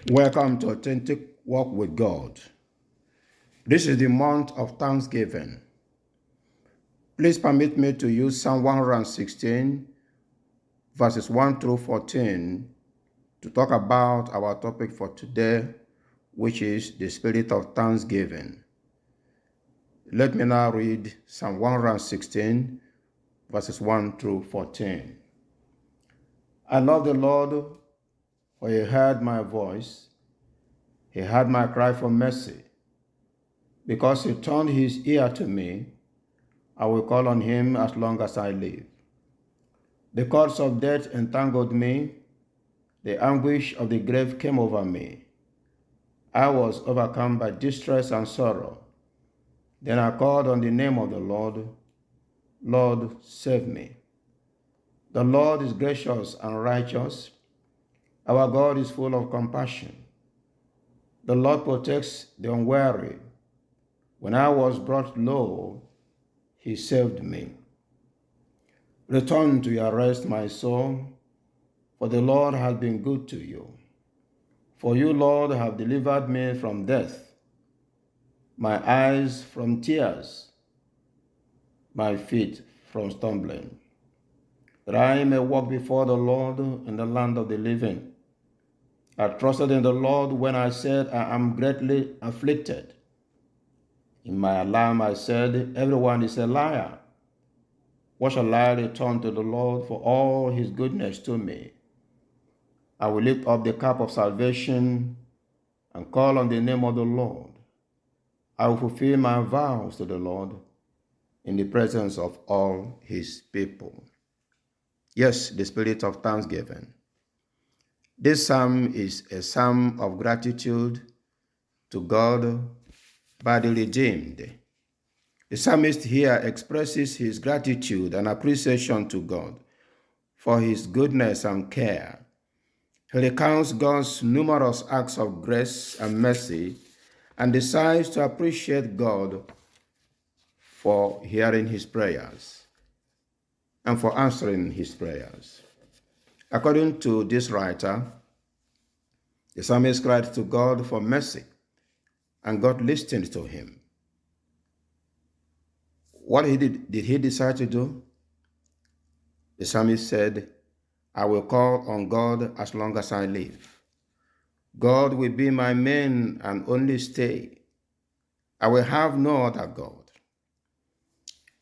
Welcome to Authentic Walk with God. This is the month of Thanksgiving. Please permit me to use Psalm 116, verses 1 through 14, to talk about our topic for today, which is the spirit of thanksgiving. Let me now read Psalm 116, verses 1 through 14. I love the Lord, for he heard my voice. He heard my cry for mercy. Because he turned his ear to me, I will call on him as long as I live. The cords of death entangled me. The anguish of the grave came over me. I was overcome by distress and sorrow. Then I called on the name of the Lord. Lord, save me. The Lord is gracious and righteous. Our God is full of compassion. The Lord protects the unwary. When I was brought low, he saved me. Return to your rest, my soul, for the Lord has been good to you. For you, Lord, have delivered me from death, my eyes from tears, my feet from stumbling, that I may walk before the Lord in the land of the living. I trusted in the Lord when I said, I am greatly afflicted. In my alarm I said, everyone is a liar. What shall I return to the Lord for all his goodness to me? I will lift up the cup of salvation and call on the name of the Lord. I will fulfill my vows to the Lord in the presence of all his people. Yes, the spirit of thanksgiving. This psalm is a psalm of gratitude to God by the redeemed. The psalmist here expresses his gratitude and appreciation to God for his goodness and care. He recounts God's numerous acts of grace and mercy and decides to appreciate God for hearing his prayers and for answering his prayers. According to this writer, the psalmist cried to God for mercy, and God listened to him. What did he decide to do? The psalmist said, I will call on God as long as I live. God will be my main and only stay. I will have no other God.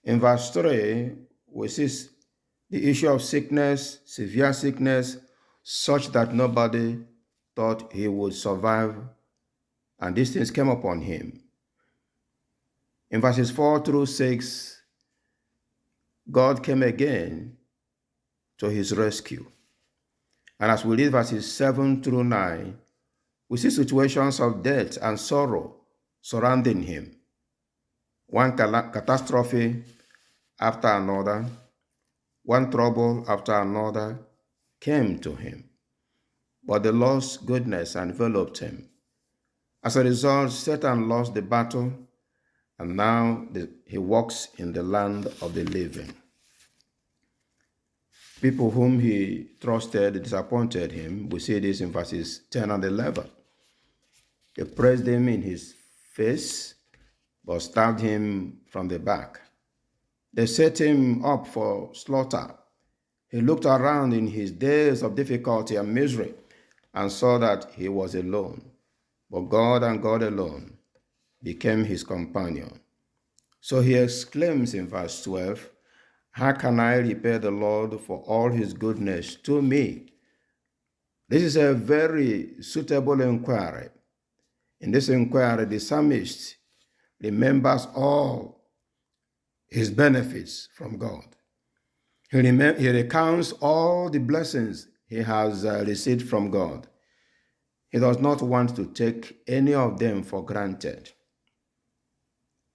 In verse 3, we see the issue of sickness, severe sickness, such that nobody thought he would survive, and these things came upon him. In verses 4 through 6, God came again to his rescue. And as we read verses 7 through 9, we see situations of death and sorrow surrounding him. One catastrophe after another, one trouble after another came to him. But the Lord's goodness enveloped him. As a result, Satan lost the battle, and now he walks in the land of the living. People whom he trusted disappointed him. We see this in verses 10 and 11. They pressed him in his face, but stabbed him from the back. They set him up for slaughter. He looked around in his days of difficulty and misery and saw that he was alone. But God and God alone became his companion. So he exclaims in verse 12, how can I repay the Lord for all his goodness to me? This is a very suitable inquiry. In this inquiry, the psalmist remembers all his benefits from God. He recounts all the blessings he has received from God. He does not want to take any of them for granted.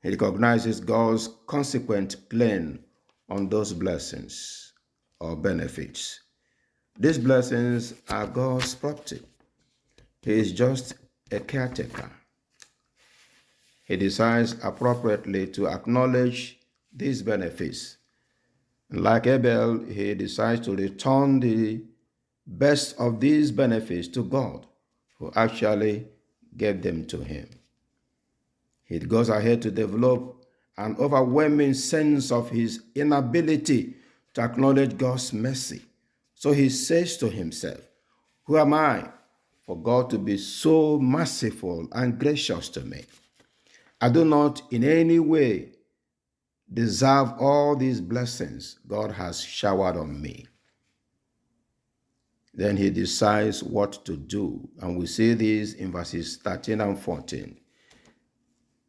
He recognizes God's consequent claim on those blessings or benefits. These blessings are God's property. He is just a caretaker. He decides appropriately to acknowledge these benefits. Like Abel, he decides to return the best of these benefits to God who actually gave them to him. He goes ahead to develop an overwhelming sense of his inability to acknowledge God's mercy. So he says to himself, "Who am I for God to be so merciful and gracious to me? I do not in any way deserve all these blessings God has showered on me." Then he decides what to do. And we see this in verses 13 and 14.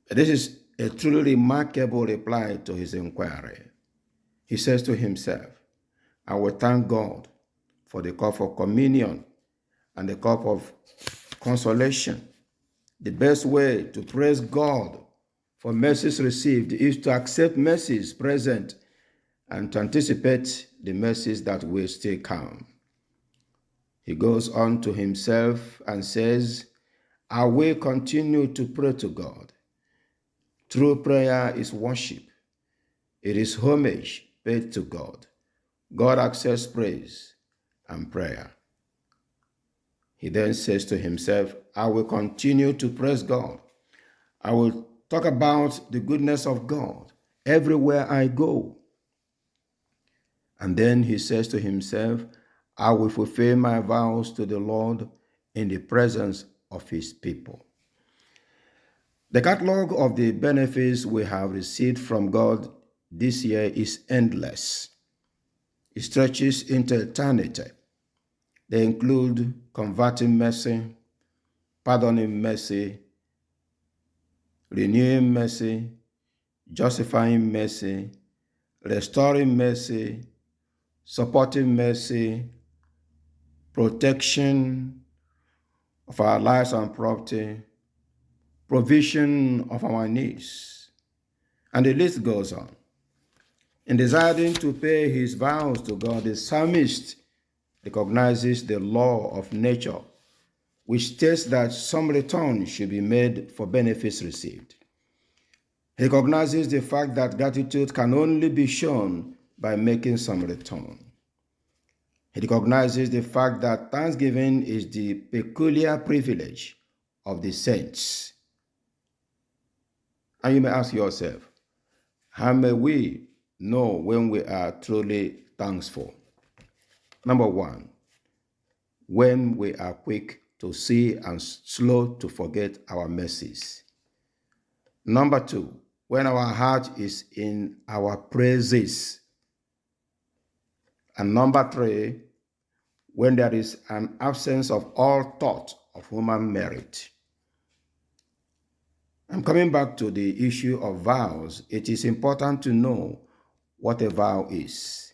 This is a truly remarkable reply to his inquiry. He says to himself, "I will thank God for the cup of communion and the cup of consolation." The best way to praise God for mercies received is to accept mercies present and to anticipate the mercies that will still come. He goes on to himself and says, "I will continue to pray to God." True prayer is worship. It is homage paid to God. God accepts praise and prayer. He then says to himself, "I will continue to praise God. I will talk about the goodness of God everywhere I go." And then he says to himself, "I will fulfill my vows to the Lord in the presence of his people." The catalog of the benefits we have received from God this year is endless. It stretches into eternity. They include converting mercy, pardoning mercy, renewing mercy, justifying mercy, restoring mercy, supporting mercy, protection of our lives and property, provision of our needs, and the list goes on. In deciding to pay his vows to God, the psalmist recognizes the law of nature, which states that some return should be made for benefits received. He recognizes the fact that gratitude can only be shown by making some return. He recognizes the fact that thanksgiving is the peculiar privilege of the saints. And you may ask yourself, how may we know when we are truly thankful? Number one, when we are quick to see and slow to forget our mercies. Number two, when our heart is in our praises. And number three, when there is an absence of all thought of human merit. I'm coming back to the issue of vows. It is important to know what a vow is.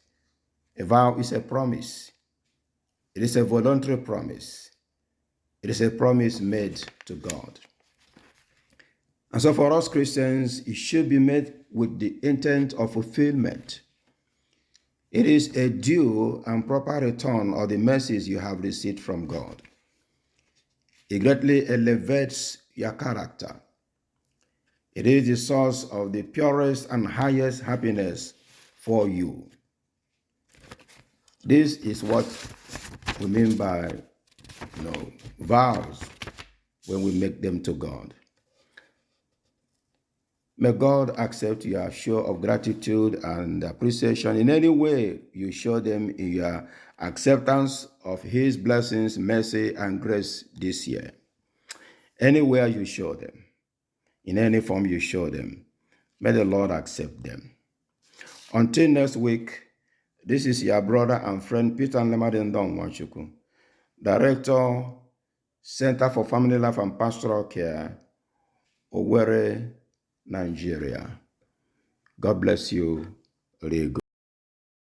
A vow is a promise. It is a voluntary promise. It is a promise made to God. And so for us Christians, it should be made with the intent of fulfillment. It is a due and proper return of the mercies you have received from God. It greatly elevates your character. It is the source of the purest and highest happiness for you. This is what we mean by vows when we make them to God. May God accept your show of gratitude and appreciation in any way you show them in your acceptance of his blessings, mercy, and grace this year. Anywhere you show them, in any form you show them, may the Lord accept them. Until next week, this is your brother and friend Peter Nlemadendon Nwachukwu, Director, Center for Family Life and Pastoral Care, Owerri, Nigeria. God bless you.